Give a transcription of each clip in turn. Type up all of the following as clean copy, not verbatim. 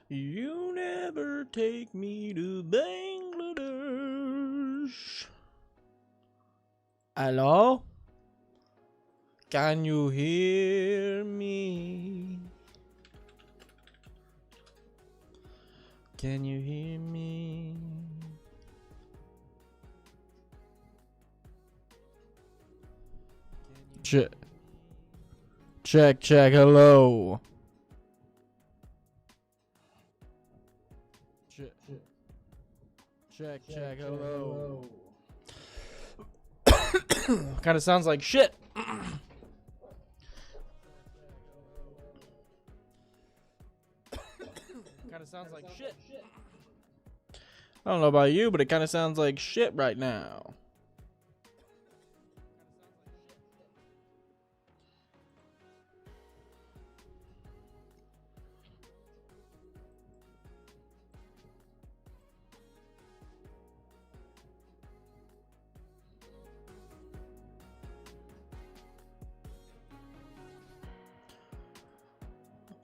You never take me to Bangladesh. Hello? Can you hear me? Can you hear me? Check. Check, hello. Check, hello. Kind of sounds like shit. Kind of sounds like shit. I don't know about you, but it kind of sounds like shit right now.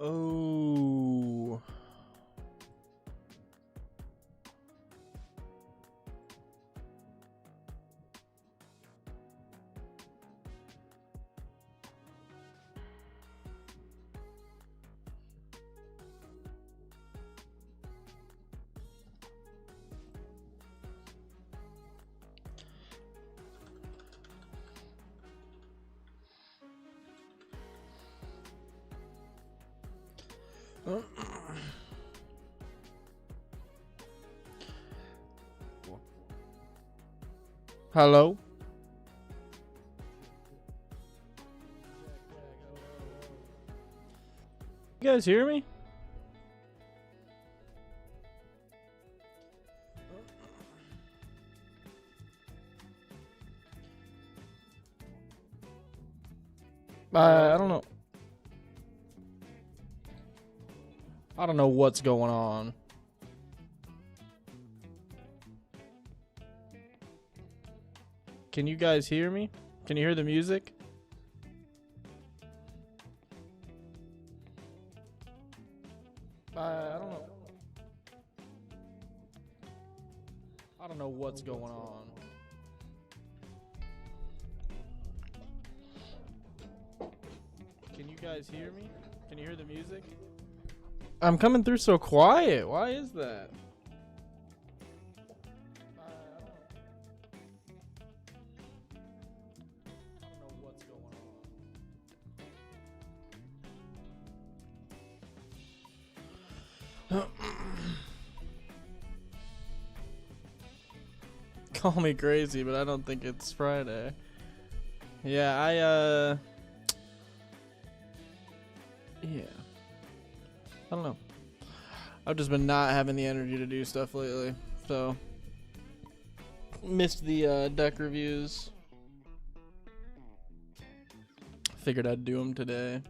Oh. Hello? You guys hear me? I don't know. I don't know what's going on. Can you guys hear me? Can you hear the music? I don't know. I don't know what's going on. Can you guys hear me? Can you hear the music? I'm coming through so quiet. Why is that? I don't know what's going on. Call me crazy, but I don't think it's Friday. Yeah, yeah. I don't know. I've just been not having the energy to do stuff lately, so missed the deck reviews. Figured I'd do them today.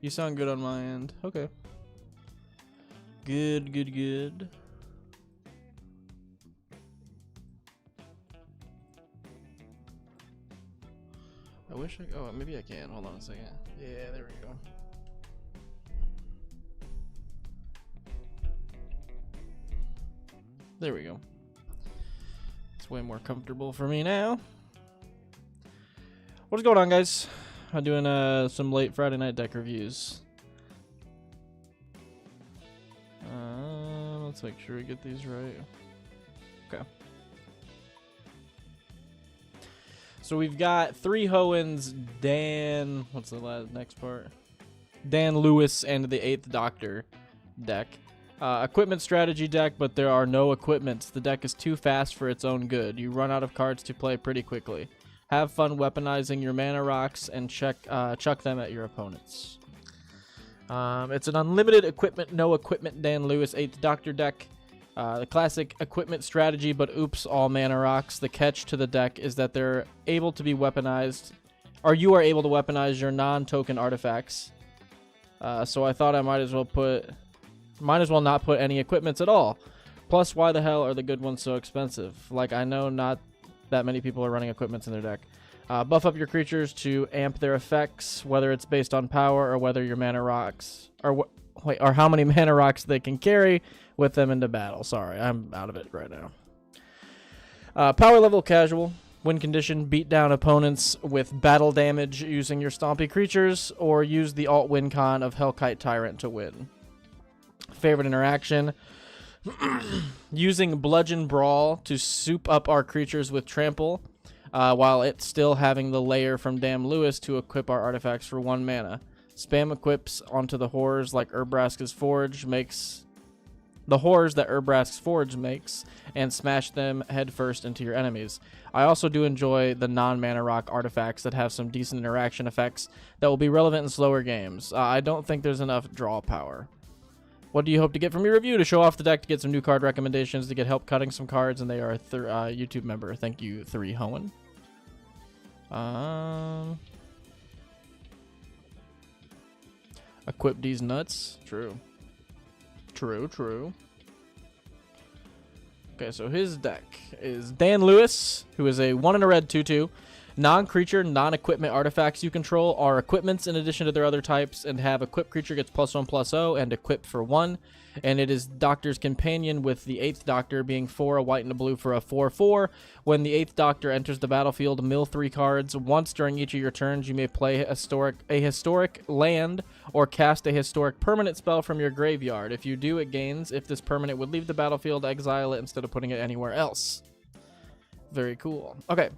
You sound good on my end. Okay. Good. I wish I... Oh, maybe I can. Hold on a second. Yeah, there we go. There we go. It's way more comfortable for me now. What's going on, guys? I'm doing some late Friday night deck reviews. Let's make sure we get these right. Okay. So we've got 3 Hoenns, Dan... What's the next part? Dan Lewis and the 8th Doctor deck. Equipment strategy deck, but there are no equipments. The deck is too fast for its own good. You run out of cards to play pretty quickly. Have fun weaponizing your mana rocks and chuck them at your opponents. It's an unlimited equipment, no equipment Dan Lewis 8th Doctor deck. The classic equipment strategy, but oops, all mana rocks. The catch to the deck is that they're able to be weaponized, or you are able to weaponize your non-token artifacts. So I thought I might as well not put any equipments at all. Plus, why the hell are the good ones so expensive? Like, I know not that many people are running equipments in their deck. Buff up your creatures to amp their effects, whether it's based on power or whether your mana rocks or how many mana rocks they can carry with them into battle. Sorry, I'm out of it right now. Power level casual. Win condition, beat down opponents with battle damage using your stompy creatures, or use the alt win con of Hellkite Tyrant to win. Favorite interaction. Using Bludgeon Brawl to soup up our creatures with trample, while it's still having the layer from Dan Lewis to equip our artifacts for 1 mana. Spam equips onto the horrors like Urbraska's Forge makes the horrors that Urbraska's Forge makes, and smash them headfirst into your enemies. I also do enjoy the non-mana rock artifacts that have some decent interaction effects that will be relevant in slower games. I don't think there's enough draw power. What do you hope to get from your review? To show off the deck, to get some new card recommendations, to get help cutting some cards, and they are a YouTube member. Thank you, 3 Hoenn. Equip these nuts. True. True. Okay, so his deck is Dan Lewis, who is a 1 and a red 2/2. Non-creature, non-equipment artifacts you control are equipments in addition to their other types, and have equip creature gets +1/+0 and equip for 1. And it is Doctor's Companion, with the 8th Doctor being 4, a white and a blue for a 4/4. When the 8th Doctor enters the battlefield, mill 3 cards. Once during each of your turns, you may play a historic land or cast a historic permanent spell from your graveyard. If you do, it gains. If this permanent would leave the battlefield, exile it instead of putting it anywhere else. Very cool. Okay.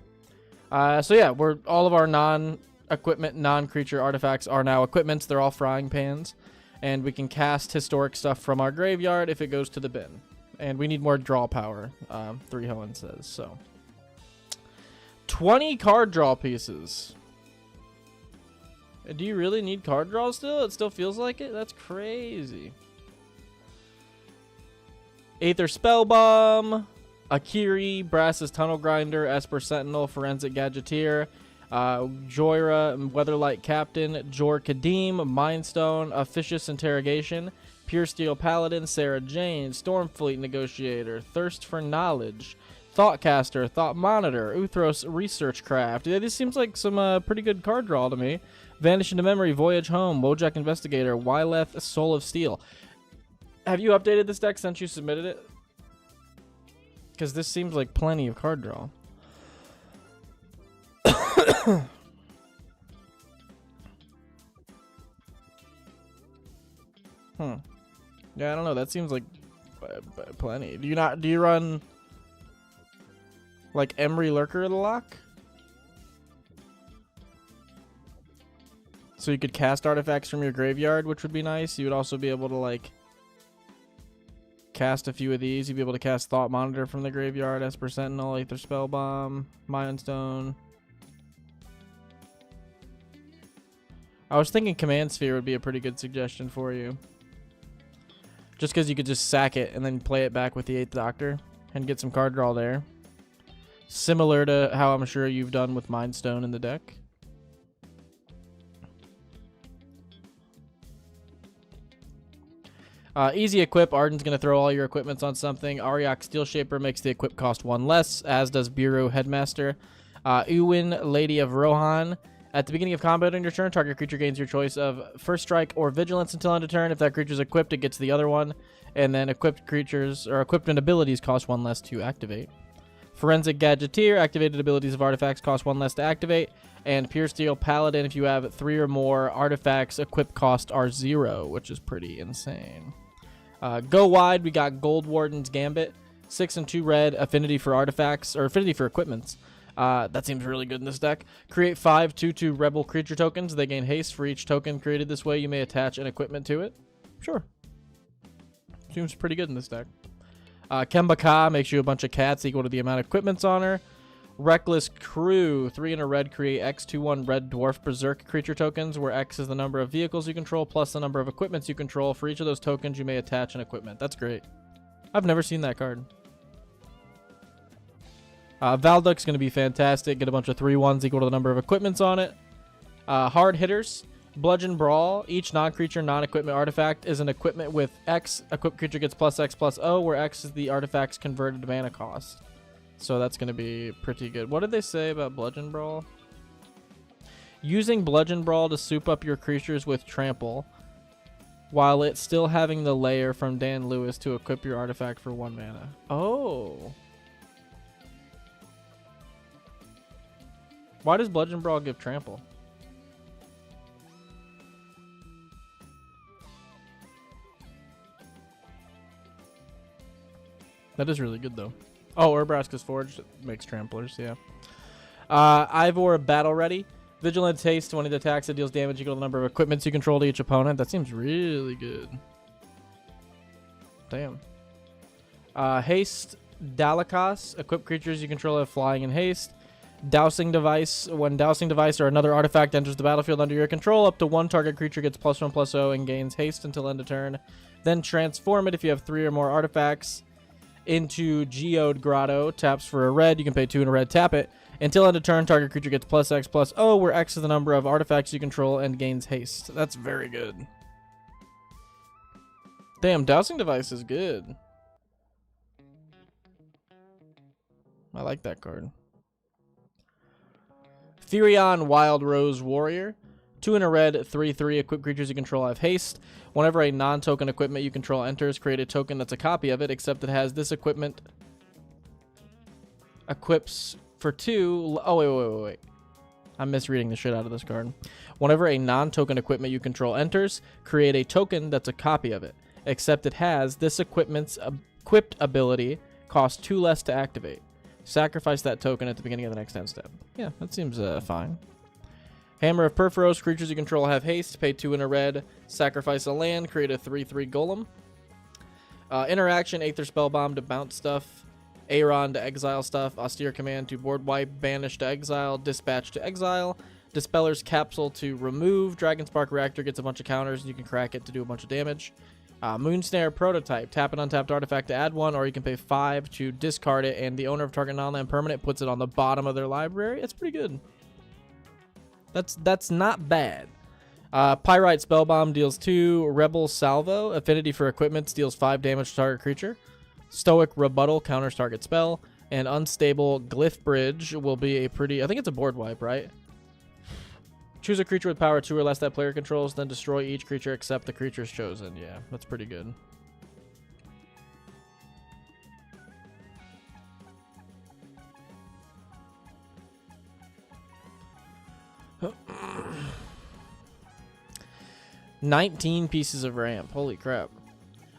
So yeah, all of our non-equipment, non-creature artifacts are now equipments. They're all frying pans. And we can cast historic stuff from our graveyard if it goes to the bin. And we need more draw power, 3 Hoenn says. So 20 card draw pieces. Do you really need card draw still? It still feels like it? That's crazy. Aether Spellbomb, Akiri, Brass's Tunnel Grinder, Esper Sentinel, Forensic Gadgeteer, Joyra, Weatherlight Captain, Jor Kadim, Mindstone, Officious Interrogation, Pure Steel Paladin, Sarah Jane, Stormfleet Negotiator, Thirst for Knowledge, Thoughtcaster, Thought Monitor, Uthros Researchcraft. Yeah, this seems like some pretty good card draw to me. Vanish into Memory, Voyage Home, Wojak Investigator, Wyleth, Soul of Steel. Have you updated this deck since you submitted it? Because this seems like plenty of card draw. Yeah, I don't know. That seems like plenty. Do you run like Emry Lurker of the Lock? So you could cast artifacts from your graveyard, which would be nice. You would also be able to like cast a few of these. You'd be able to cast Thought Monitor from the graveyard, Esper Sentinel, Aether Spellbomb, Mindstone. I was thinking Command Sphere would be a pretty good suggestion for you. Just because you could just sack it and then play it back with the 8th Doctor and get some card draw there. Similar to how I'm sure you've done with Mindstone in the deck. Easy equip. Arden's going to throw all your equipments on something. Ariok Steel Shaper makes the equip cost 1 less, as does Bureau Headmaster. Uwin, Lady of Rohan. At the beginning of combat on your turn, target creature gains your choice of First Strike or Vigilance until end of turn. If that creature is equipped, it gets the other one. And then equipped creatures or equipment abilities cost 1 less to activate. Forensic Gadgeteer, activated abilities of artifacts cost 1 less to activate. And Pure Steel Paladin, if you have 3 or more artifacts, equip cost are 0, which is pretty insane. Go wide, we got Gold Warden's Gambit. 6 and 2 red, affinity for artifacts, or affinity for equipments. That seems really good in this deck. Create 5 2/2 Rebel creature tokens. They gain haste for each token created this way. You may attach an equipment to it. Sure. Seems pretty good in this deck. Kemba Ka makes you a bunch of cats equal to the amount of equipments on her. Reckless Crew, 3 and a red, create X 2/1 red dwarf berserk creature tokens, where X is the number of vehicles you control plus the number of equipments you control. For each of those tokens, you may attach an equipment. That's great. I've never seen that card. Valduk's going to be fantastic. Get a bunch of 3/1s equal to the number of equipments on it. Hard Hitters. Bludgeon Brawl. Each non-creature, non-equipment artifact is an equipment with X. Equipped creature gets +X/+0, where X is the artifact's converted mana cost. So that's going to be pretty good. What did they say about Bludgeon Brawl? Using Bludgeon Brawl to soup up your creatures with Trample, while it's still having the layer from Dan Lewis to equip your artifact for 1 mana. Oh. Why does Bludgeon Brawl give Trample? That is really good, though. Oh, Urbraska's Forge makes Tramplers, yeah. Ivor Battle Ready. Vigilance Haste. When it attacks, it deals damage equal to the number of equipments you control to each opponent. That seems really good. Damn. Haste Dalakas. Equip creatures you control have flying and haste. Dousing Device. When Dousing Device or another artifact enters the battlefield under your control, up to 1 target creature gets +1/+0 and gains haste until end of turn. Then transform it if you have 3 or more artifacts into Geode Grotto. Taps for a red. You can pay 2 and a red. Tap it. Until end of turn, target creature gets +X/+0, where X is the number of artifacts you control and gains haste. That's very good. Damn, Dousing Device is good. I like that card. Furion Wild Rose Warrior. 2 and a red, 3/3. Equip creatures you control have haste. Whenever a non-token equipment you control enters, create a token that's a copy of it, except it has this equipment. Equips for 2. Oh, wait. I'm misreading the shit out of this card. Whenever a non-token equipment you control enters, create a token that's a copy of it, except it has this equipment's equipped ability, costs 2 less to activate. Sacrifice that token at the beginning of the next end step. Yeah, that seems fine. Hammer of Perforos. Creatures you control have haste. Pay 2 and a red. Sacrifice a land. Create a 3/3 golem. Interaction. Aether Spellbomb to bounce stuff. Aeron to exile stuff. Austere Command to board wipe. Banish to exile. Dispatch to exile. Dispeller's Capsule to remove. Dragonspark Reactor gets a bunch of counters and you can crack it to do a bunch of damage. Moonsnare Prototype. Tap an untapped artifact to add 1, or you can pay 5 to discard it, and the owner of target non-land permanent puts it on the bottom of their library. That's pretty good. That's not bad. Pyrite Spellbomb deals 2. Rebel Salvo. Affinity for equipment deals 5 damage to target creature. Stoic Rebuttal counters target spell. And Unstable Glyph Bridge will be a pretty... I think it's a board wipe, right? Choose a creature with power 2 or less that player controls, then destroy each creature except the creature's chosen. Yeah, that's pretty good. $19 pieces of ramp. Holy crap.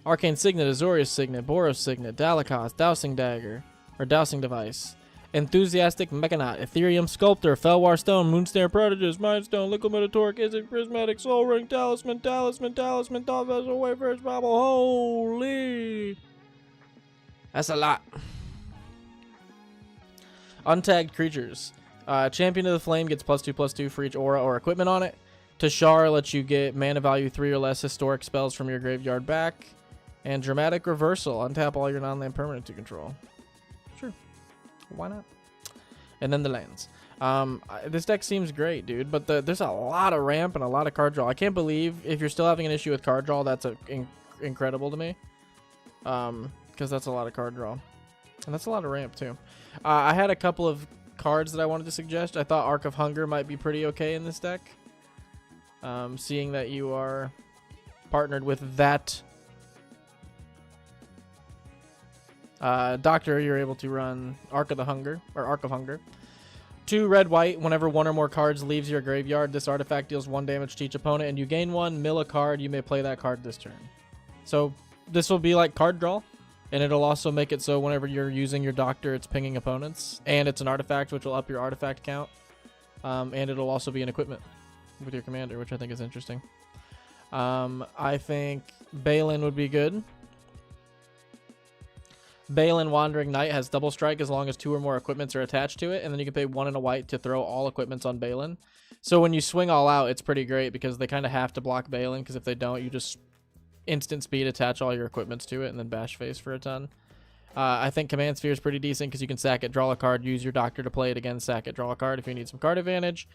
Arcane Signet, Azorius Signet, Boros Signet, Dalakas, Dowsing Dagger, or Dowsing Device. Enthusiastic Mechanaut, Ethereum Sculptor, Felwar Stone, Moonsnare Prodigist, Mind Stone, Liquid Metatoric, Izzet, Prismatic, Soul Ring, Talisman, Thought Vessel, Wayfarer's Bible. Holy! That's a lot. Untagged Creatures. Champion of the Flame gets +2/+2 for each aura or equipment on it. Tashar lets you get mana value 3 or less historic spells from your graveyard back. And Dramatic Reversal. Untap all your non-land permanents you control. Sure. Why not? And then the lands. This deck seems great, dude, but there's a lot of ramp and a lot of card draw. I can't believe if you're still having an issue with card draw, that's incredible to me. Because that's a lot of card draw. And that's a lot of ramp, too. I had a couple of cards that I wanted to suggest. I thought Arc of Hunger might be pretty okay in this deck. Seeing that you are partnered with that Doctor, you're able to run Arc of Hunger. 2 red-white. Whenever 1 or more cards leaves your graveyard, this artifact deals 1 damage to each opponent, and you gain 1. Mill a card. You may play that card this turn. So this will be like card draw, and it'll also make it so whenever you're using your Doctor, it's pinging opponents, and it's an artifact, which will up your artifact count, and it'll also be an equipment with your commander, which I think is interesting. I think Balin would be good. Balin Wandering Knight has double strike as long as 2 or more equipments are attached to it, and then you can pay 1 and a white to throw all equipments on Balin. So when you swing all out, it's pretty great because they kind of have to block Balin, because if they don't, you just instant speed attach all your equipments to it and then bash face for a ton. I think Command Sphere is pretty decent because you can sack it, draw a card, use your Doctor to play it again, sack it, draw a card if you need some card advantage.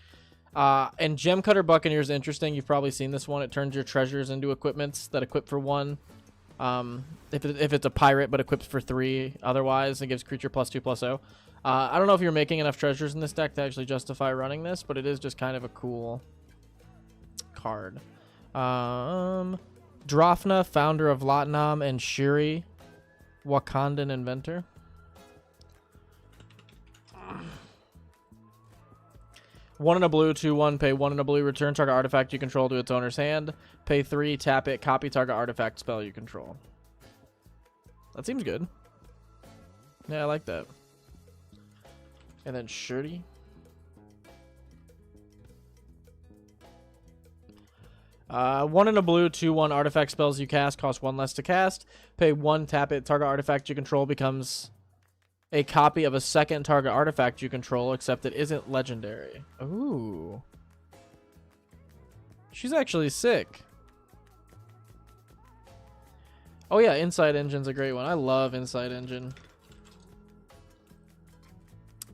And Gemcutter Buccaneer is interesting. You've probably seen this one. It turns your treasures into equipments that equip for 1. If it's a pirate but equipped for 3 otherwise, it gives creature +2/+0. I don't know if you're making enough treasures in this deck to actually justify running this, but it is just kind of a cool card. Drafna, founder of Latnam, and Shuri, Wakandan inventor. One in a blue, 2/1, pay 1 in a blue, return target artifact you control to its owner's hand. Pay 3, tap it, copy target artifact spell you control. That seems good. Yeah, I like that. And then Shuri. One in a blue, 2/1 artifact spells you cast cost 1 less to cast. Pay 1, tap it, target artifact you control becomes a copy of a second target artifact you control, except it isn't legendary. Ooh. She's actually sick. Oh yeah, Insight Engine's a great one. I love Insight Engine.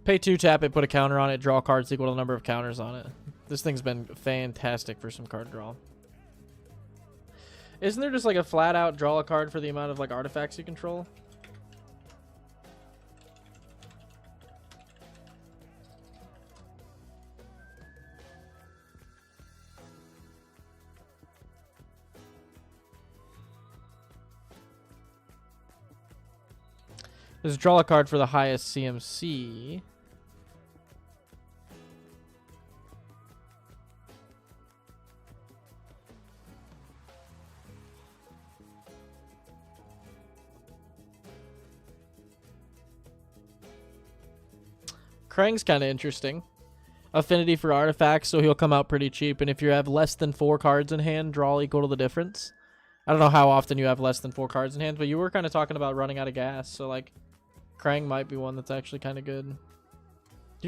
Pay 2, tap it, put a counter on it, draw cards equal to the number of counters on it. This thing's been fantastic for some card draw. Isn't there just like a flat out draw a card for the amount of like artifacts you control? There's draw a card for the highest CMC. Krang's kind of interesting. Affinity for artifacts, so he'll come out pretty cheap. And if you have less than 4 cards in hand, draw equal to the difference. I don't know how often you have less than 4 cards in hand, but you were kind of talking about running out of gas, so like Krang might be one that's actually kind of good. Do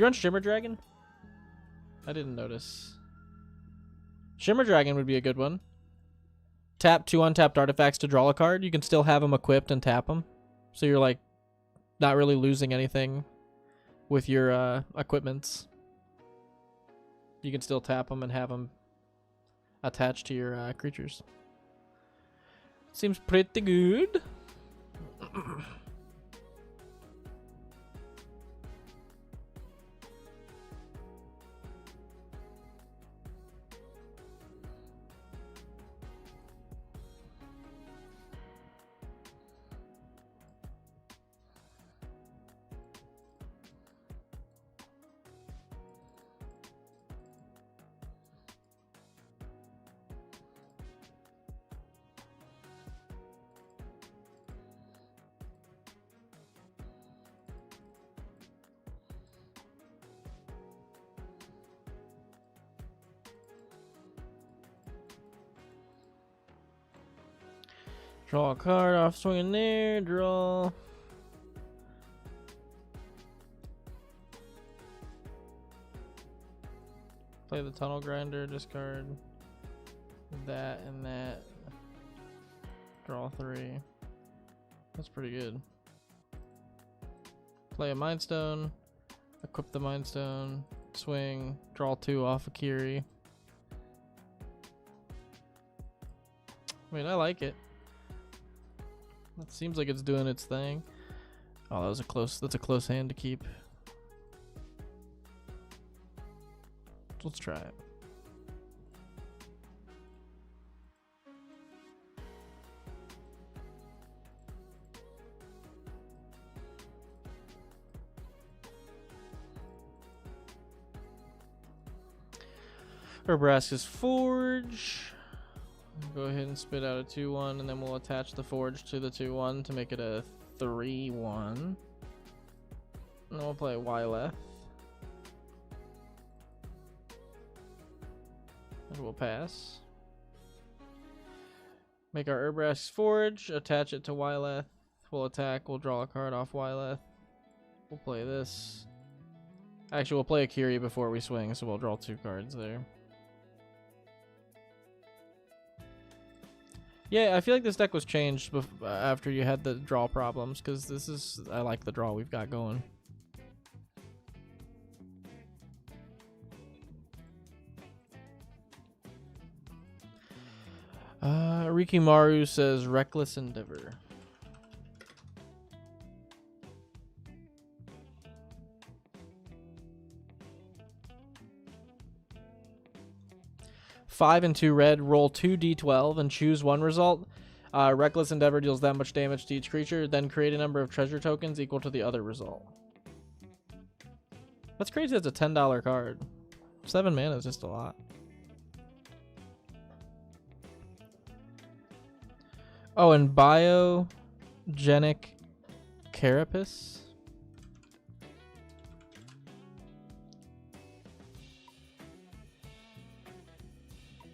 you run Shimmer Dragon? I didn't notice. Shimmer Dragon would be a good one. Tap 2 untapped artifacts to draw a card. You can still have them equipped and tap them. So you're like not really losing anything with your equipments. You can still tap them and have them attached to your creatures. Seems pretty good. Draw a card off swinging there. Draw. Play the Tunnel Grinder. Discard that and that. Draw 3. That's pretty good. Play a Mind Stone. Equip the Mind Stone. Swing. Draw 2 off a Kiri. I mean, I like it. It seems like it's doing its thing. Oh, that was that's a close hand to keep. Let's try it. Urbraska's Forge. Go ahead and spit out a 2/1, and then we'll attach the Forge to the 2/1 to make it a 3/1. And we'll play Wyleth. And we'll pass. Make our Urbraska's Forge, attach it to Wyleth. We'll attack, we'll draw a card off Wyleth. We'll play this. Actually, we'll play a Kiri before we swing, so we'll draw 2 cards there. Yeah, I feel like this deck was changed after you had the draw problems, because I like the draw we've got going. Rikimaru says Reckless Endeavor. Five and 2 red, roll 2d12 and choose one result. Reckless Endeavor deals that much damage to each creature, then create a number of treasure tokens equal to the other result. That's crazy, that's a $10 card. 7 mana is just a lot. Oh, and Biogenic Carapace.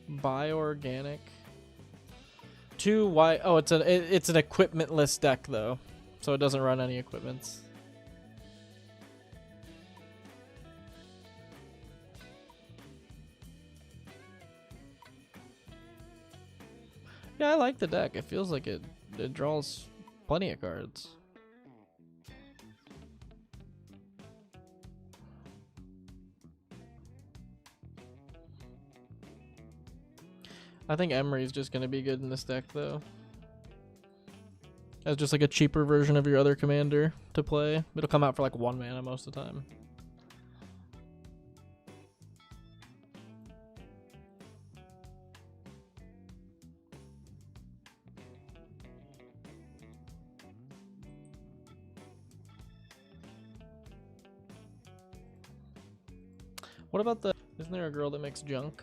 Bioorganic. 2 white. Oh, it's an equipmentless deck though, so it doesn't run any equipments. Yeah, I like the deck. It feels like it draws plenty of cards. I think Emery's just going to be good in this deck, though. As just like a cheaper version of your other commander to play. It'll come out for like 1 mana most of the time. What about the... Isn't there a girl that makes junk?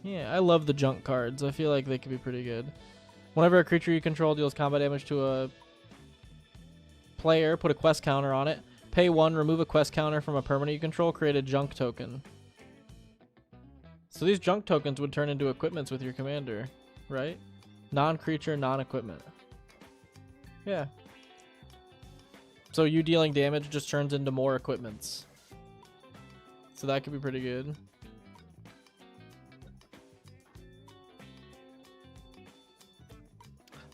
Yeah, I love the junk cards. I feel like they could be pretty good. Whenever a creature you control deals combat damage to a player, put a quest counter on it. Pay 1, remove a quest counter from a permanent you control, create a junk token. So these junk tokens would turn into equipments with your commander, right? Non-creature, non-equipment. Yeah. So you dealing damage just turns into more equipments. So that could be pretty good.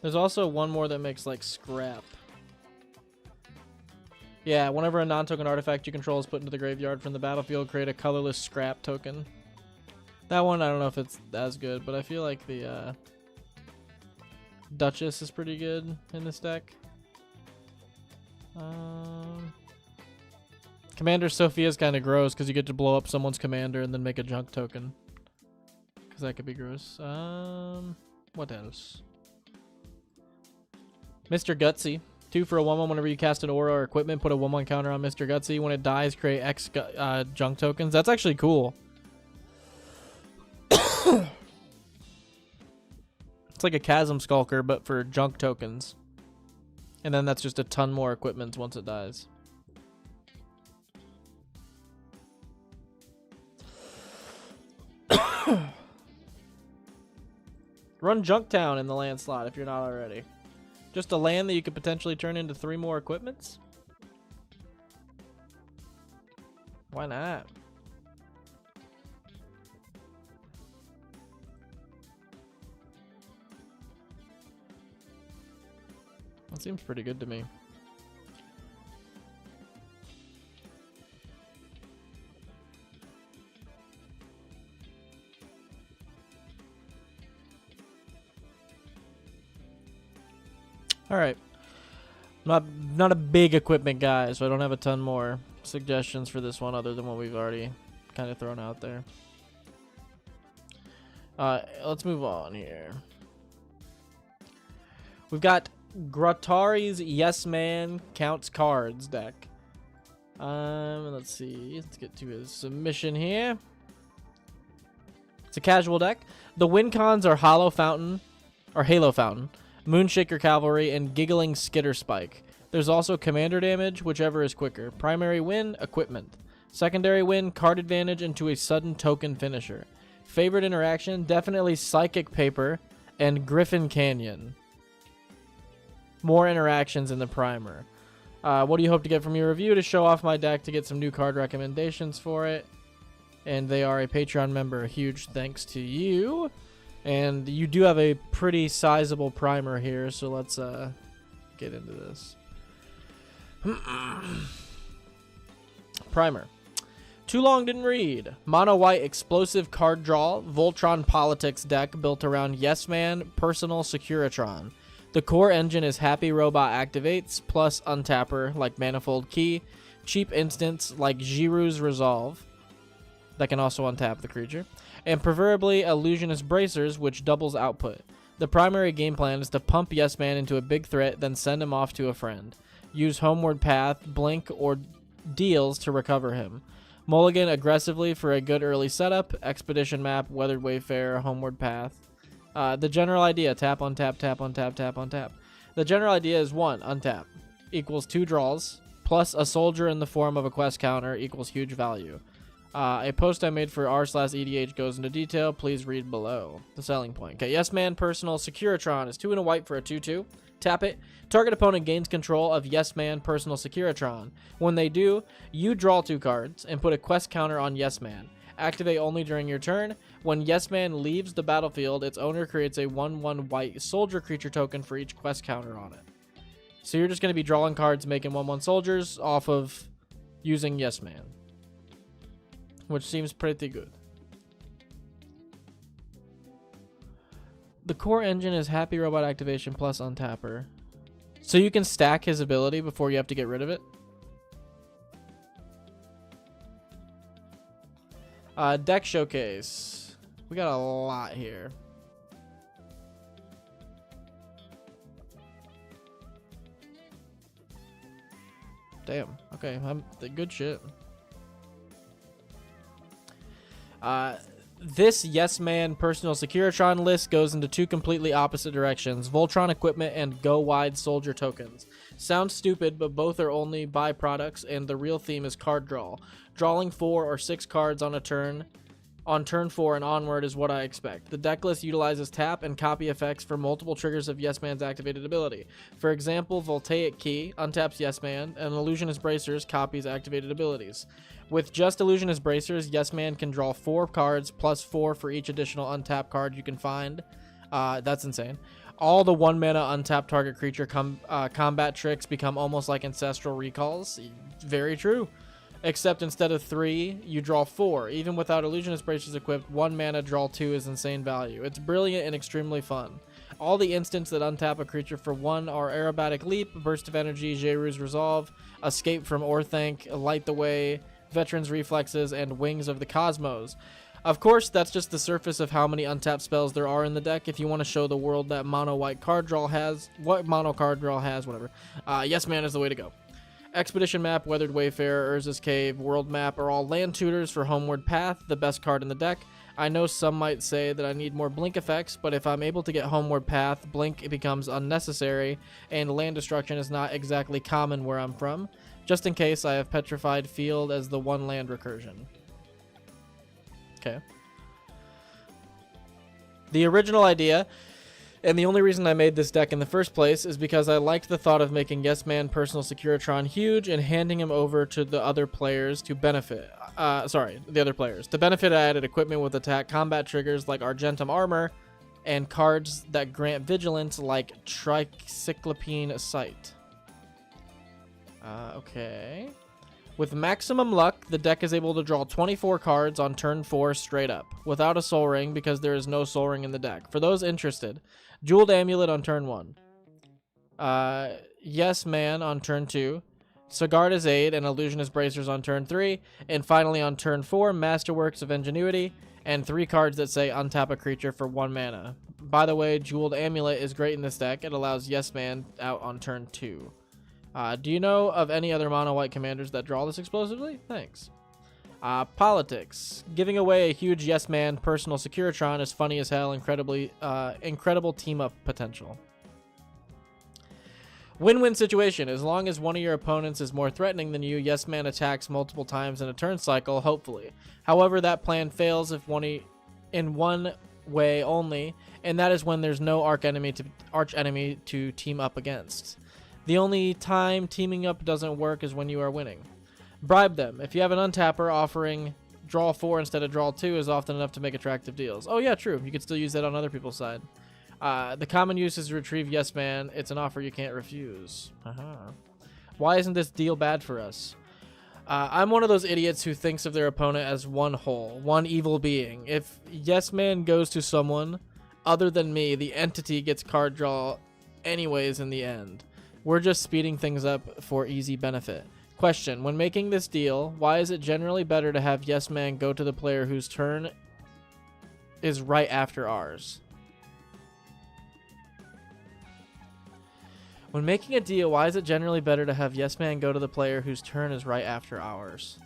There's also one more that makes like scrap. Yeah, whenever a non-token artifact you control is put into the graveyard from the battlefield, create a colorless scrap token. That one, I don't know if it's as good, but I feel like the Duchess is pretty good in this deck. Commander Sophia's kind of gross because you get to blow up someone's commander and then make a junk token. Because that could be gross. What else? Mr. Gutsy. 2 for a 1/1 whenever you cast an aura or equipment, put a 1/1 counter on Mr. Gutsy. When it dies, create X junk tokens. That's actually cool. It's like a Chasm Skulker, but for junk tokens. And then that's just a ton more equipment once it dies. Run Junktown in the land slot if you're not already. Just a land that you could potentially turn into 3 more equipments? Why not? That seems pretty good to me. All right. Not a big equipment guy, so I don't have a ton more suggestions for this one other than what we've already kind of thrown out there. Let's move on here. We've got Grotari's Yes Man Counts Cards deck. Let's see. Let's get to his submission here. It's a casual deck. The win cons are Halo Fountain, Moonshaker Cavalry, and Giggling Skitter Spike. There's also commander damage, whichever is quicker. Primary win, equipment. Secondary win, card advantage into a sudden token finisher. Favorite interaction, definitely Psychic Paper and Griffin Canyon. More interactions in the primer. What do you hope to get from your review? To show off my deck, to get some new card recommendations for it. And they are a Patreon member. A huge thanks to you. And you do have a pretty sizable primer here, so let's get into this. Primer. Too long didn't read. Mono white explosive card draw, Voltron Politics deck built around Yes Man, Personal Securitron. The core engine is Happy Robot activates, plus untapper like Manifold Key, cheap instants like Giru's Resolve, that can also untap the creature, and preferably Illusionist Bracers, which doubles output. The primary game plan is to pump Yes Man into a big threat, then send him off to a friend. Use Homeward Path, Blink, or Deals to recover him. Mulligan aggressively for a good early setup. Expedition map, Weathered Wayfarer, Homeward Path. The general idea, tap, untap, tap, untap, tap, untap. The general idea is 1, untap, equals 2 draws, plus a soldier in the form of a quest counter equals huge value. A post I made for r/EDH goes into detail. Please read below. The selling point. Okay, Yes Man Personal Securitron is 2 and a white for a 2/2. Tap it. Target opponent gains control of Yes Man Personal Securitron. When they do, you draw 2 cards and put a quest counter on Yes Man. Activate only during your turn. When Yes Man leaves the battlefield, its owner creates a 1/1 white soldier creature token for each quest counter on it. So you're just going to be drawing cards, making 1/1 soldiers off of using Yes Man, which seems pretty good. The core engine is Happy Robot activation plus untapper. So you can stack his ability before you have to get rid of it. Deck showcase. We got a lot here. Damn. Okay, good shit. This Yes Man Personal Securitron list goes into 2 completely opposite directions. Voltron equipment and Go Wide Soldier tokens. Sounds stupid, but both are only byproducts, and the real theme is card draw. Drawing 4 or 6 cards on a turn. On turn 4 and onward is what I expect. The deck list utilizes tap and copy effects for multiple triggers of Yes Man's activated ability. For example, Voltaic Key untaps Yes Man, and Illusionist Bracers copies activated abilities. With just Illusionist Bracers, Yes Man can draw 4 cards plus 4 for each additional untapped card you can find. That's insane. All the 1 mana untapped target creature combat tricks become almost like Ancestral Recalls. Very true. Except instead of 3, you draw 4. Even without Illusionist Bracers equipped, 1 mana draw 2 is insane value. It's brilliant and extremely fun. All the instants that untap a creature for 1 are Aerobatic Leap, Burst of Energy, Giru's Resolve, Escape from Orthanc, Light the Way, Veteran's Reflexes, and Wings of the Cosmos. Of course, that's just the surface of how many untapped spells there are in the deck. If you want to show the world that mono white card draw has, whatever. Yes Man is the way to go. Expedition map, Weathered Wayfarer, Urza's Cave, World map are all land tutors for Homeward Path, the best card in the deck. I know some might say that I need more blink effects, but if I'm able to get Homeward Path, blink becomes unnecessary, and land destruction is not exactly common where I'm from. Just in case, I have Petrified Field as the 1 land recursion. Okay. The original idea, and the only reason I made this deck in the first place, is because I liked the thought of making Yes Man Personal Securitron huge and handing him over to the other players to benefit. The other players. To benefit, I added equipment with attack combat triggers like Argentum Armor and cards that grant vigilance like Tricyclopene Sight. Okay. With maximum luck, the deck is able to draw 24 cards on turn 4 straight up, without a Soul Ring because there is no Soul Ring in the deck. For those interested, Jeweled Amulet on turn 1. Yes Man on turn 2. Sigarda's Aid and Illusionist Bracers on turn 3. And finally on turn 4, Masterworks of Ingenuity, and 3 cards that say untap a creature for 1 mana. By the way, Jeweled Amulet is great in this deck. It allows Yes Man out on turn 2. Do you know of any other mono white commanders that draw this explosively? Thanks. Politics. Giving away a huge Yes Man Personal Securitron is funny as hell, incredible team-up potential. Win-win situation. As long as one of your opponents is more threatening than you, Yes Man attacks multiple times in a turn cycle, hopefully. However, that plan fails if in one way only, and that is when there's no arch enemy to team up against. The only time teaming up doesn't work is when you are winning. Bribe them. If you have an untapper, offering draw 4 instead of draw 2 is often enough to make attractive deals. Oh yeah, true. You could still use that on other people's side. The common use is retrieve Yes Man. It's an offer you can't refuse. Why isn't this deal bad for us? I'm one of those idiots who thinks of their opponent as one whole, one evil being. If Yes Man goes to someone other than me, the entity gets card draw anyways in the end. We're just speeding things up for easy benefit. Question: when making this deal, why is it generally better to have Yes Man go to the player whose turn is right after ours? When making a deal, why is it generally better to have Yes Man go to the player whose turn is right after ours?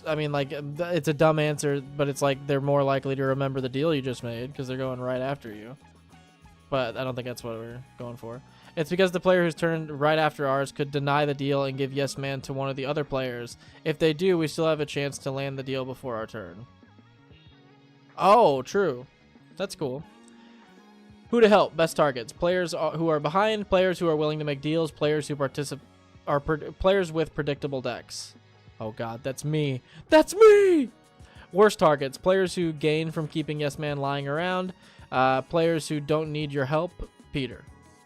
I mean, like, it's a dumb answer, but it's like they're more likely to remember the deal you just made because they're going right after you. But I don't think that's what we're going for. It's because the player who's turned right after ours could deny the deal and give Yes Man to one of the other players. If they do, we still have a chance to land the deal before our turn. Oh, true. That's cool. Who to help? Best targets. Players who are behind, players who are willing to make deals, players who players with predictable decks. Oh god, that's me. That's me! Worst targets. Players who gain from keeping Yes Man lying around. Players who don't need your help. Peter,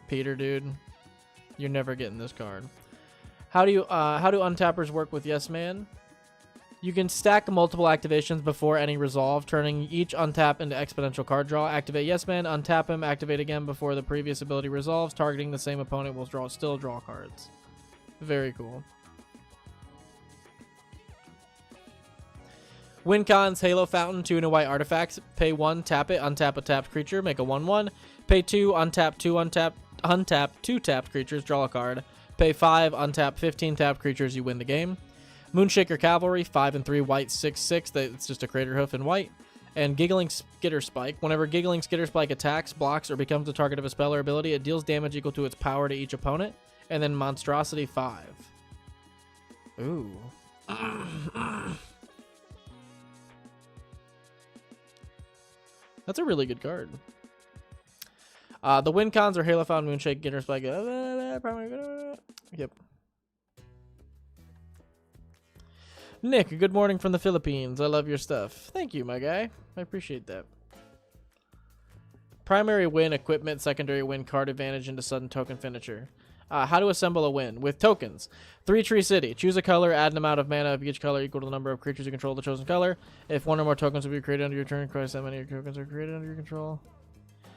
dude. You're never getting this card. How do untappers work with Yes Man? You can stack multiple activations before any resolve, turning each untap into exponential card draw. Activate Yes Man, untap him, activate again before the previous ability resolves. Targeting the same opponent will still draw cards. Very cool. Win cons, Halo Fountain, 2 and a white artifacts. Pay 1, tap it, untap a tapped creature, make a 1/1. Pay 2, untap 2 tapped creatures, draw a card. Pay 5, untap 15 tapped creatures, you win the game. Moonshaker Cavalry, 5 and 3 white, 6/6. It's just a Crater Hoof in white. And Giggling Skitterspike. Whenever Giggling Skitterspike attacks, blocks, or becomes the target of a spell or ability, it deals damage equal to its power to each opponent. And then Monstrosity 5. Ooh. That's a really good card. The win cons are Halo Fountain, Moonshake, Skitterspike. Yep. Nick, good morning from the Philippines. I love your stuff. Thank you, my guy. I appreciate that. Primary win, equipment. Secondary win, card advantage into sudden token finisher. How to assemble a win. With tokens. 3 Tree City. Choose a color, add an amount of mana of each color equal to the number of creatures you control the chosen color. If one or more tokens will be created under your turn, twice that many tokens are created under your control.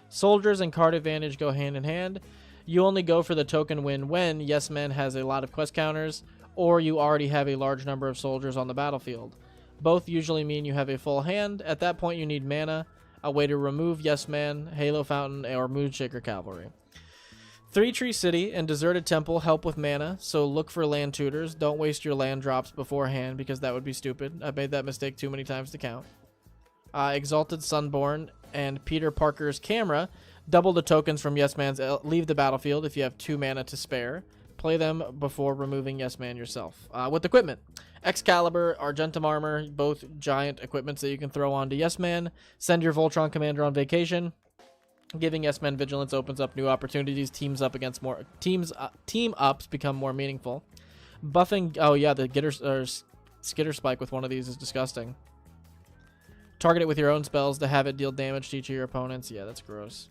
Soldiers and card advantage go hand in hand. You only go for the token win when Yes Man has a lot of quest counters, or you already have a large number of soldiers on the battlefield. Both usually mean you have a full hand. At that point, you need mana, a way to remove Yes Man, Halo Fountain, or Moonshaker Cavalry. 3 Tree City and Deserted Temple help with mana, so look for land tutors. Don't waste your land drops beforehand because that would be stupid. I've made that mistake too many times to count. Exalted Sunborn and Peter Parker's Camera double the tokens from Yes Man's leave the battlefield if you have 2 mana to spare. Play them before removing Yes Man yourself. With equipment, Excalibur, Argentum Armor, both giant equipments that you can throw onto Yes Man. Send your Voltron Commander on vacation. Giving Yes Man Vigilance opens up new opportunities. Team ups become more meaningful. Buffing. Oh yeah, the Skitter Spike with one of these is disgusting. Target it with your own spells to have it deal damage to each of your opponents. Yeah, that's gross.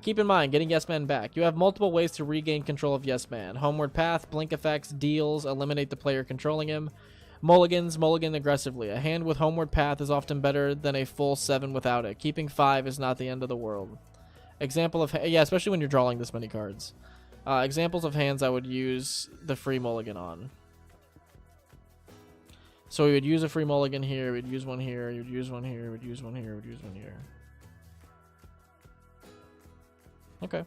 Keep in mind, getting Yes Man back. You have multiple ways to regain control of Yes Man. Homeward Path, Blink Effects, Deals, eliminate the player controlling him. Mulligans, mulligan aggressively. A hand with Homeward Path is often better than a full 7 without it. Keeping 5 is not the end of the world. Example of... Yeah, especially when you're drawing this many cards. Examples of hands I would use the free mulligan on. So we would use a free mulligan here, we'd use one here, you'd use one here, we'd use one here, we'd use one here. Okay.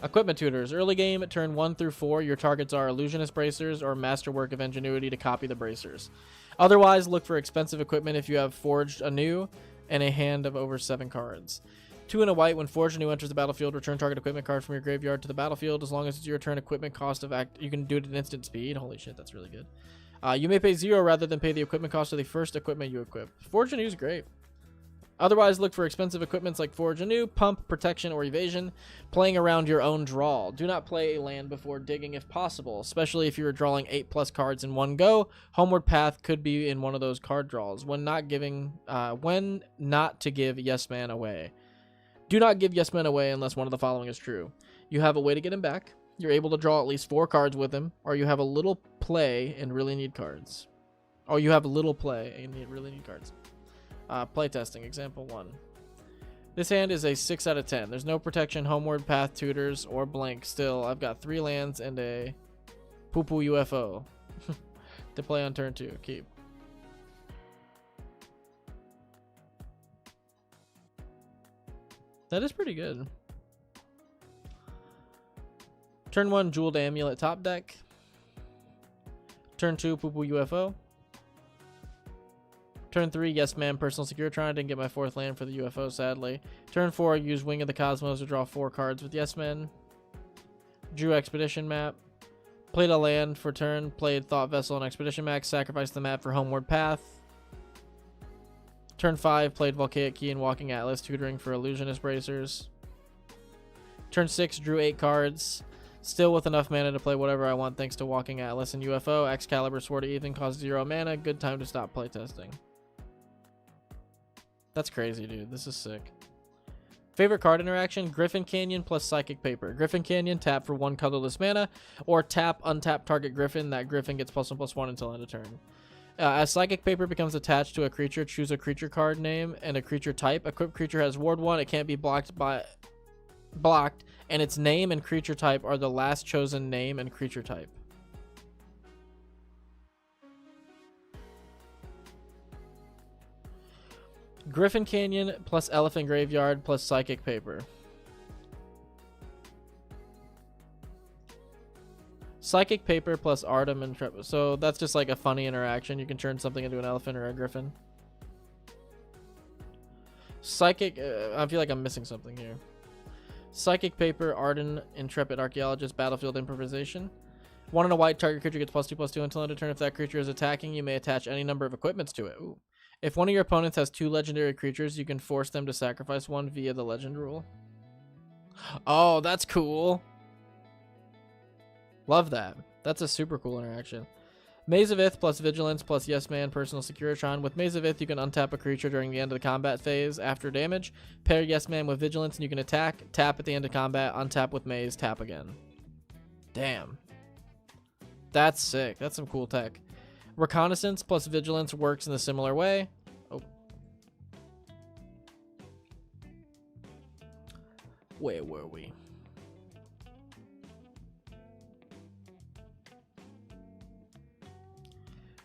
Equipment tutors. Early game, turn 1 through 4, your targets are Illusionist Bracers or Masterwork of Ingenuity to copy the bracers. Otherwise, look for expensive equipment if you have Forged Anew and a hand of over 7 cards. 2 and a white, when Forged Anew enters the battlefield, return target equipment card from your graveyard to the battlefield. As long as it's your turn, equipment cost of you can do it at instant speed. Holy shit, that's really good. You may pay 0 rather than pay the equipment cost of the first equipment you equip. Forged Anew is great. Otherwise, look for expensive equipments like Forge Anew, Pump, Protection, or Evasion, playing around your own draw. Do not play a land before digging if possible, especially if you are drawing 8+ cards in one go. Homeward Path could be in one of those card draws. When not to give Yes Man away. Do not give Yes Man away unless one of the following is true. You have a way to get him back. You're able to draw at least 4 cards with him, or you have a little play and really need cards. Oh, you have a little play and you really need cards. Playtesting, example 1. This hand is a 6 out of 10. There's no protection, homeward path, tutors, or blank. Still, I've got 3 lands and a poo-poo UFO to play on turn 2. Keep. That is pretty good. Turn 1, Jeweled Amulet top deck. Turn 2, Poo-Poo UFO. Turn 3, Yes Man, Personal Securitron. Didn't get my 4th land for the UFO, sadly. Turn 4, use Wing of the Cosmos to draw 4 cards with Yes Man. Drew Expedition Map. Played a land for turn. Played Thought Vessel and Expedition Max. Sacrificed the map for Homeward Path. Turn 5, played Volcanic Key and Walking Atlas, tutoring for Illusionist Bracers. Turn 6, drew 8 cards. Still with enough mana to play whatever I want thanks to Walking Atlas and UFO. Excalibur Sword of Ethan costs 0 mana. Good time to stop playtesting. That's crazy, dude. This is sick. Favorite card interaction? Griffin Canyon plus Psychic Paper. Griffin Canyon, tap for 1 colorless mana, or tap, untap target Griffin. That Griffin gets +1/+1 until end of turn. As Psychic Paper becomes attached to a creature, choose a creature card name and a creature type. Equipped creature has Ward 1. It can't be blocked, and its name and creature type are the last chosen name and creature type. Griffin Canyon plus Elephant Graveyard plus Psychic Paper. Psychic Paper plus Artem and Trep. So that's just like a funny interaction. You can turn something into an elephant or a griffin. Psychic. I feel like I'm missing something here. Psychic Paper, Arden, Intrepid Archaeologist, Battlefield Improvisation. 1 and a white, target creature gets +2/+2 until end of turn. If that creature is attacking, you may attach any number of equipments to it. Ooh. If one of your opponents has 2 legendary creatures, you can force them to sacrifice 1 via the legend rule. Oh, that's cool. Love that. That's a super cool interaction. Maze of Ith plus Vigilance plus Yes Man, Personal Securitron. With Maze of Ith, you can untap a creature during the end of the combat phase after damage. Pair Yes Man with Vigilance, and you can attack, tap at the end of combat, untap with Maze, tap again. Damn. That's sick. That's some cool tech. Reconnaissance plus Vigilance works in a similar way. Oh. Where were we?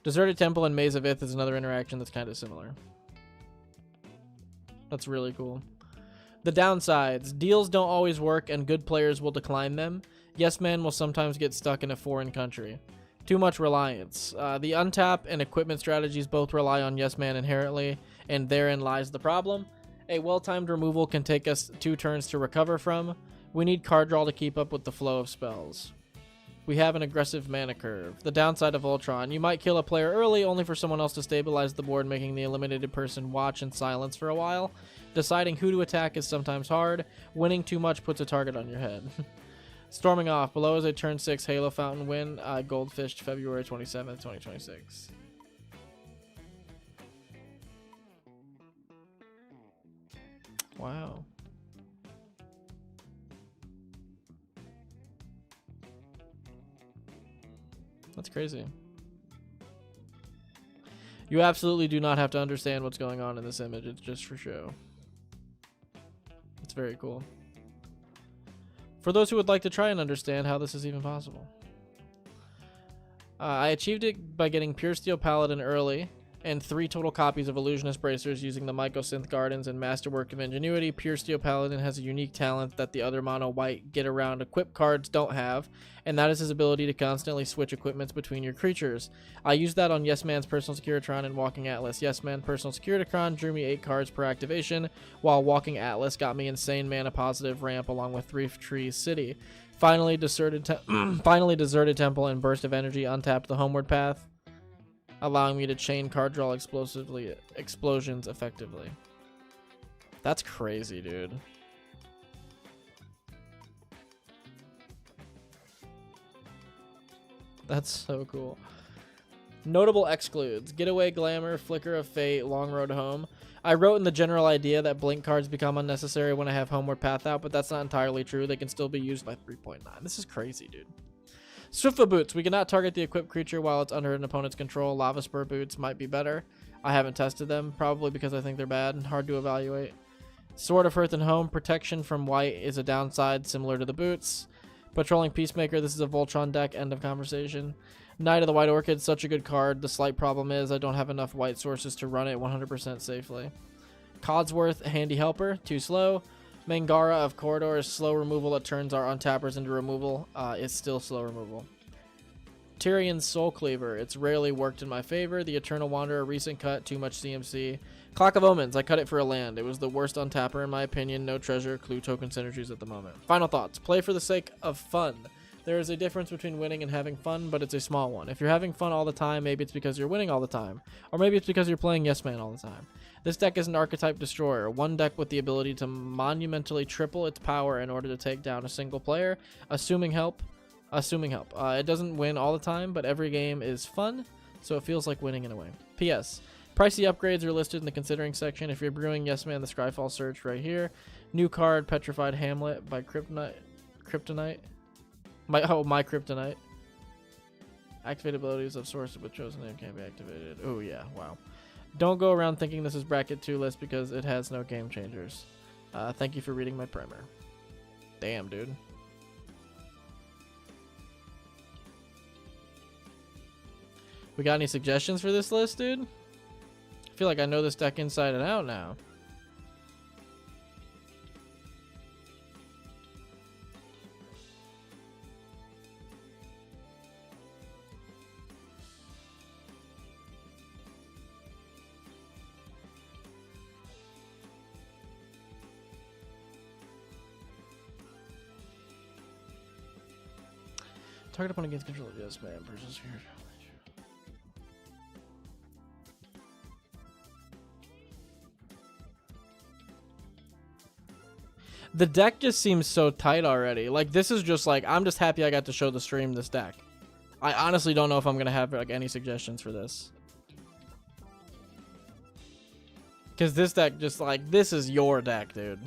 Deserted Temple and Maze of Ith is another interaction that's kind of similar. That's really cool. The downsides. Deals don't always work and good players will decline them. Yes Man will sometimes get stuck in a foreign country. Too much reliance. The untap and equipment strategies both rely on Yes Man inherently, and therein lies the problem. A well-timed removal can take us 2 turns to recover from. We need card draw to keep up with the flow of spells. We have an aggressive mana curve. The downside of Ultron. You might kill a player early only for someone else to stabilize the board, making the eliminated person watch in silence for a while. Deciding who to attack is sometimes hard. Winning too much puts a target on your head. Storming Off. Below is a turn 6 Halo Fountain win. Goldfish, February 27th, 2026. Wow. That's crazy. You absolutely do not have to understand what's going on in this image. It's just for show. It's very cool. For those who would like to try and understand how this is even possible. I achieved it by getting Pure Steel Paladin early and 3 total copies of Illusionist Bracers using the Mycosynth Gardens and Masterwork of Ingenuity. Pure Steel Paladin has a unique talent that the other mono white get around equip cards don't have, and that is his ability to constantly switch equipments between your creatures. I used that on Yes Man's Personal Securitron and Walking Atlas. Yes Man Personal Securitron drew me 8 cards per activation, while Walking Atlas got me insane mana positive ramp along with Three Trees City. Finally, Deserted Temple and Burst of Energy untapped the Homeward Path, allowing me to chain card draw explosions effectively. That's crazy, dude. That's so cool. Notable excludes: Getaway Glamour, Flicker of Fate, Long Road Home. I wrote in the general idea that blink cards become unnecessary when I have Homeward Path out, but that's not entirely true. They can still be used by 3.9. This is crazy, dude. Swiftfoot Boots. We cannot target the equipped creature while it's under an opponent's control. Lava Spur Boots might be better. I haven't tested them, probably because I think they're bad and hard to evaluate. Sword of Hearth and Home. Protection from white is a downside similar to the boots. Patrolling Peacemaker. This is a Voltron deck. End of conversation. Knight of the White Orchid, such a good card. The slight problem is I don't have enough white sources to run it 100% safely. Codsworth, Handy Helper, too slow. Mangara of Corridors, slow removal that turns our untappers into removal. It's still slow removal. Tyrion's Soul Cleaver, it's rarely worked in my favor. The Eternal Wanderer, recent cut, too much CMC. Clock of Omens, I cut it for a land. It was the worst untapper in my opinion. No treasure, clue token synergies at the moment. Final thoughts. Play for the sake of fun. There is a difference between winning and having fun, but it's a small one. If you're having fun all the time, maybe it's because you're winning all the time. Or maybe it's because you're playing Yes Man all the time. This deck is an archetype destroyer. One deck with the ability to monumentally triple its power in order to take down a single player. Assuming help. It doesn't win all the time, but every game is fun, so it feels like winning in a way. P.S. Pricey upgrades are listed in the considering section. If you're brewing Yes Man, the Scryfall Search right here. New card, Petrified Hamlet by Kryptonite. My Kryptonite. Activate abilities of source with chosen name can't be activated. Oh yeah, wow. Don't go around thinking this is bracket 2 list because it has no game changers. Thank you for reading my primer. Damn, dude. We got any suggestions for this list, dude? I feel like I know this deck inside and out now. Target opponent gains control of Yes Man versus here. The deck just seems so tight already. Like, this is just like, I'm just happy I got to show the stream this deck. I honestly don't know if I'm going to have like any suggestions for this. Because this deck just like, this is your deck, dude.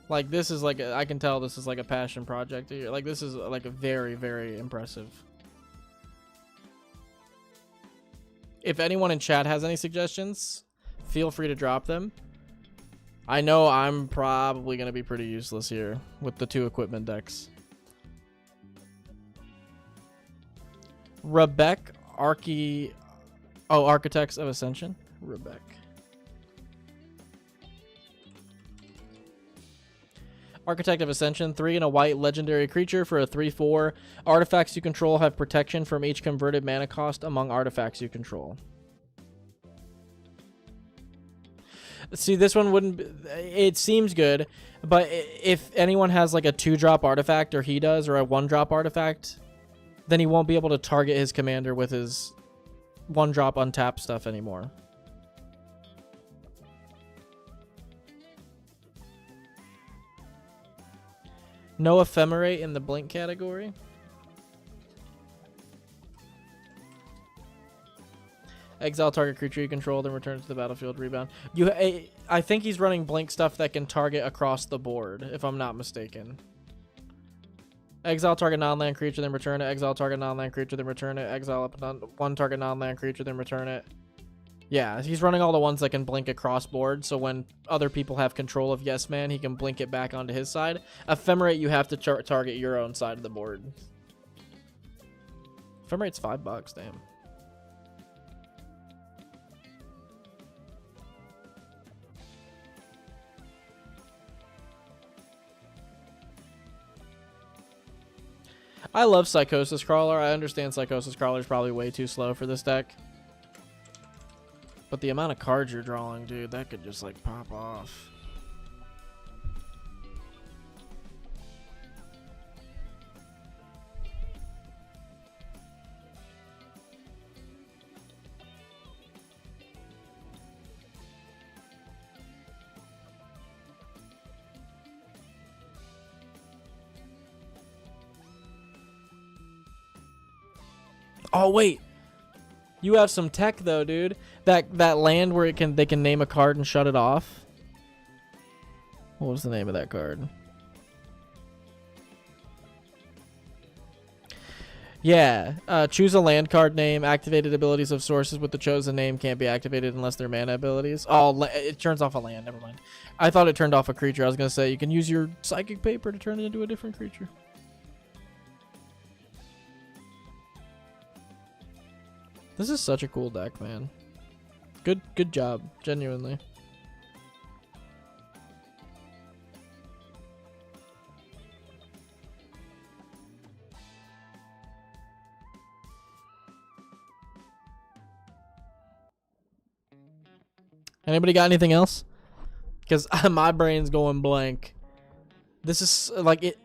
Like, this is like, I can tell this is like a passion project. Like, this is like a very, very impressive. If anyone in chat has any suggestions, feel free to drop them. I know I'm probably going to be pretty useless here with the 2 equipment decks. Architects of Ascension. Rebek. Architect of Ascension, 3 and a white legendary creature for a 3/4. Artifacts you control have protection from each converted mana cost among artifacts you control. See, this one wouldn't be, it seems good, but if anyone has like a 2-drop artifact, or he does, or a 1-drop artifact, then he won't be able to target his commander with his 1-drop untap stuff anymore. No Ephemerate in the blink category. Exile target creature you control, then return to the battlefield, rebound. I think he's running blink stuff that can target across the board, if I'm not mistaken. Exile target non-land creature, then return it. Exile target non-land creature, then return it. Exile one target non-land creature, then return it. Yeah, he's running all the ones that can blink across board, so when other people have control of Yes Man, he can blink it back onto his side. Ephemerate, you have to target your own side of the board. Ephemerate's $5, damn. I love Psychosis Crawler. I understand Psychosis Crawler is probably way too slow for this deck. But the amount of cards you're drawing, dude, that could just like pop off. Oh, wait. You have some tech though, dude. That land where they can name a card and shut it off. What was the name of that card? Yeah, choose a land card name. Activated abilities of sources with the chosen name can't be activated unless they're mana abilities. Oh, it turns off a land. Never mind. I thought it turned off a creature. I was going to say you can use your psychic paper to turn it into a different creature. This is such a cool deck, man. Good job, genuinely. Anybody got anything else? Because my brain's going blank. This is like it.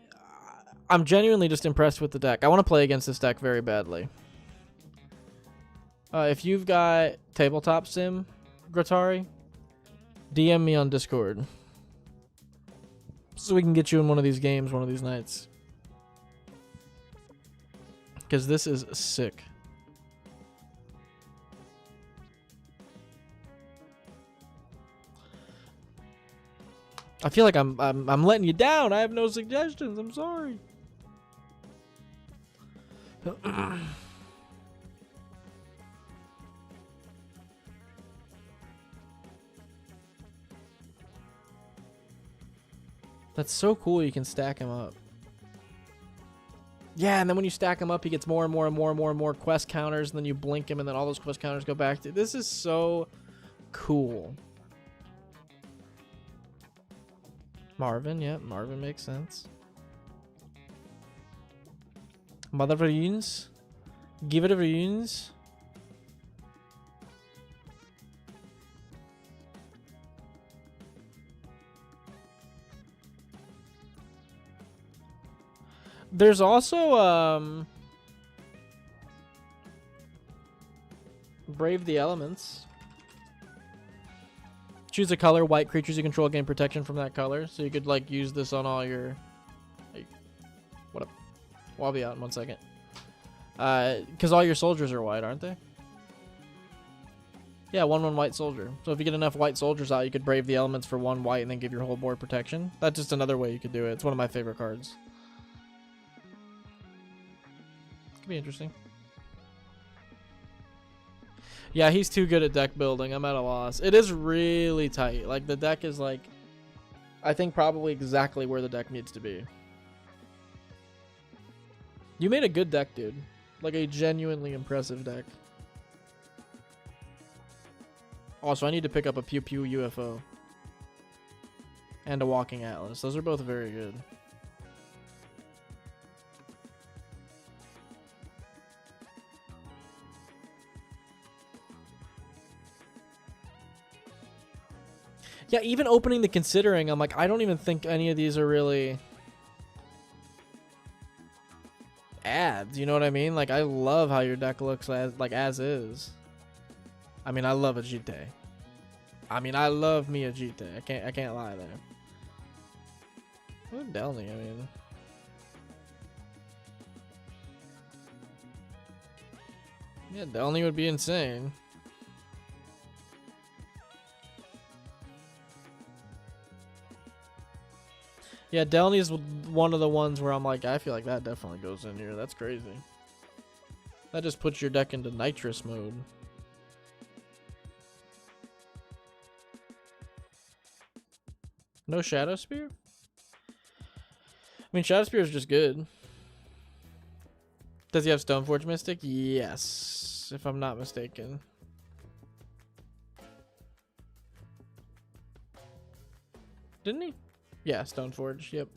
I'm genuinely just impressed with the deck. I want to play against this deck very badly. If you've got Tabletop Sim, Gratari, DM me on Discord. So we can get you in one of these games one of these nights. Because this is sick. I feel like I'm letting you down. I have no suggestions. I'm sorry. That's so cool. You can stack him up. Yeah, and then when you stack him up, he gets more and more and more and more and more quest counters, and then you blink him, and then all those quest counters go back to. This is so cool. Marvin, yeah, Marvin makes sense. Mother of Runes. Give it a Runes. There's also Brave the Elements. Choose a color. White creatures you control gain protection from that color. So you could like use this on all your. Like, what up? Well, I'll be out in 1 second. Because all your soldiers are white, aren't they? Yeah, 1/1 white soldier. So if you get enough white soldiers out, you could brave the elements for 1 white and then give your whole board protection. That's just another way you could do it. It's one of my favorite cards. Could be interesting. Yeah, he's too good at deck building. I'm at a loss. It is really tight. Like, the deck is, like, I think probably exactly where the deck needs to be. You made a good deck, dude. Like, a genuinely impressive deck. Also, I need to pick up a Pew Pew UFO. And a Walking Atlas. Those are both very good. Yeah, even opening the Considering, I'm like, I don't even think any of these are really ads. You know what I mean? Like, I love how your deck looks as is. I mean, I love Ajite. I mean, I love me Ajite. I can't lie there. What Delny? I mean, yeah, Delny would be insane. Yeah, Delny is one of the ones where I'm like, I feel like that definitely goes in here. That's crazy. That just puts your deck into nitrous mode. No Shadow Spear? I mean, Shadow Spear is just good. Does he have Stoneforge Mystic? Yes, if I'm not mistaken. Didn't he? Yeah, Stoneforge, yep.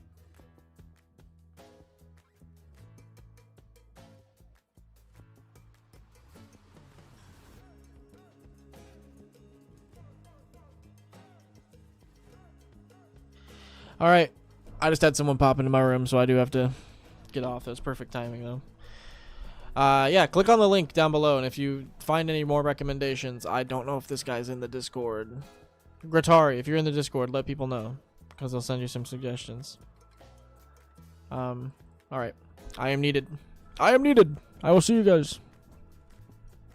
Alright, I just had someone pop into my room, so I do have to get off. That's perfect timing, though. Yeah, click on the link down below, and if you find any more recommendations, I don't know if this guy's in the Discord. Gratari, if you're in the Discord, let people know, because I'll send you some suggestions. Alright. I am needed. I am needed. I will see you guys.